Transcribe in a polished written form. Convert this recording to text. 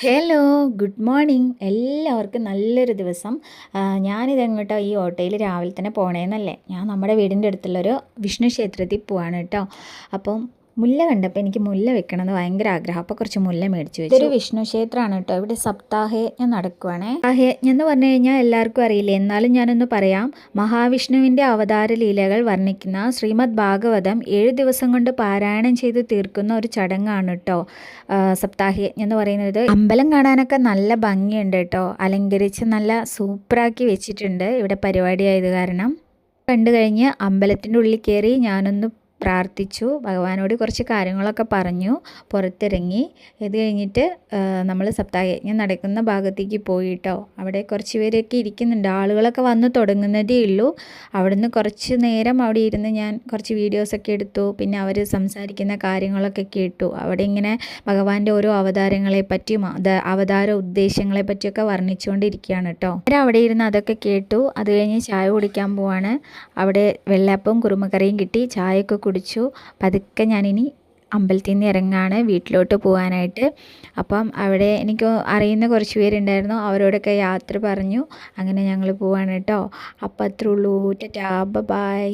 Hello, good morning. എല്ലാവർക്കും നല്ലൊരു ദിവസം. ഞാനിതെങ്ങോട്ടോ ഈ ഓട്ടോയിൽ രാവിലെ തന്നെ പോണേന്നല്ലേ, ഞാൻ നമ്മുടെ വീടിൻ്റെ അടുത്തുള്ളൊരു വിഷ്ണു ക്ഷേത്രത്തിൽ പോവാണ് കേട്ടോ. അപ്പം മുല്ല കണ്ടപ്പോൾ എനിക്ക് മുല്ല വെക്കണമെന്ന് ഭയങ്കര ആഗ്രഹം. അപ്പോൾ കുറച്ച് മുല്ല മേടിച്ചു വെച്ചു. ഇതൊരു വിഷ്ണു ക്ഷേത്രമാണ് കേട്ടോ. ഇവിടെ സപ്താഹയജ്ഞം നടക്കുവാണേ. സപ്താഹയജ്ഞം എന്ന് പറഞ്ഞു കഴിഞ്ഞാൽ എല്ലാവർക്കും അറിയില്ല, എന്നാലും ഞാനൊന്ന് പറയാം. മഹാവിഷ്ണുവിൻ്റെ അവതാര ലീലകൾ വർണ്ണിക്കുന്ന ശ്രീമദ് ഭാഗവതം 7 ദിവസം കൊണ്ട് പാരായണം ചെയ്ത് തീർക്കുന്ന ഒരു ചടങ്ങാണ് കേട്ടോ സപ്താഹയജ്ഞം എന്ന് പറയുന്നത്. അമ്പലം കാണാനൊക്കെ നല്ല ഭംഗിയുണ്ട് കേട്ടോ. അലങ്കരിച്ച് നല്ല സൂപ്പറാക്കി വെച്ചിട്ടുണ്ട് ഇവിടെ പരിപാടി ആയത് കാരണം. കണ്ടു കഴിഞ്ഞ് അമ്പലത്തിൻ്റെ ഉള്ളിൽ കയറി ഞാനൊന്ന് പ്രാർത്ഥിച്ചു, ഭഗവാനോട് കുറച്ച് കാര്യങ്ങളൊക്കെ പറഞ്ഞു, പുറത്തിറങ്ങി. ഇത് കഴിഞ്ഞിട്ട് നമ്മൾ സപ്താഹയജ്ഞം നടക്കുന്ന ഭാഗത്തേക്ക് പോയിട്ടോ. അവിടെ കുറച്ച് പേരൊക്കെ ഇരിക്കുന്നുണ്ട്, ആളുകളൊക്കെ വന്ന് തുടങ്ങുന്നതേ ഉള്ളൂ. അവിടുന്ന് കുറച്ച് നേരം അവിടെ ഇരുന്ന് ഞാൻ കുറച്ച് വീഡിയോസൊക്കെ എടുത്തു. പിന്നെ അവർ സംസാരിക്കുന്ന കാര്യങ്ങളൊക്കെ കേട്ടു. അവിടെ ഇങ്ങനെ ഭഗവാന്റെ ഓരോ അവതാരങ്ങളെ പറ്റിയും അവതാര ഉദ്ദേശങ്ങളെ പറ്റിയൊക്കെ വർണ്ണിച്ചുകൊണ്ടിരിക്കുകയാണ് കേട്ടോ. അവിടെ ഇരുന്ന് അതൊക്കെ കേട്ടു. അത് കഴിഞ്ഞ് ചായ കുടിക്കാൻ പോവാണ്. അവിടെ വെള്ളയപ്പവും കുറുമക്കറിയും കിട്ടി, ചായയൊക്കെ കുടിച്ചു. പതുക്കെ ഞാനിനി അമ്പലത്തിൽ നിന്ന് ഇറങ്ങാണ് വീട്ടിലോട്ട് പോകാനായിട്ട്. അപ്പം അവിടെ എനിക്ക് അറിയുന്ന കുറച്ച് പേരുണ്ടായിരുന്നു, അവരോടൊക്കെ യാത്ര പറഞ്ഞു. അങ്ങനെ ഞങ്ങൾ പോവാണ് കേട്ടോ. അപ്പം അത്രേ ഉള്ളൂ. ടാറ്റാ, ബൈ.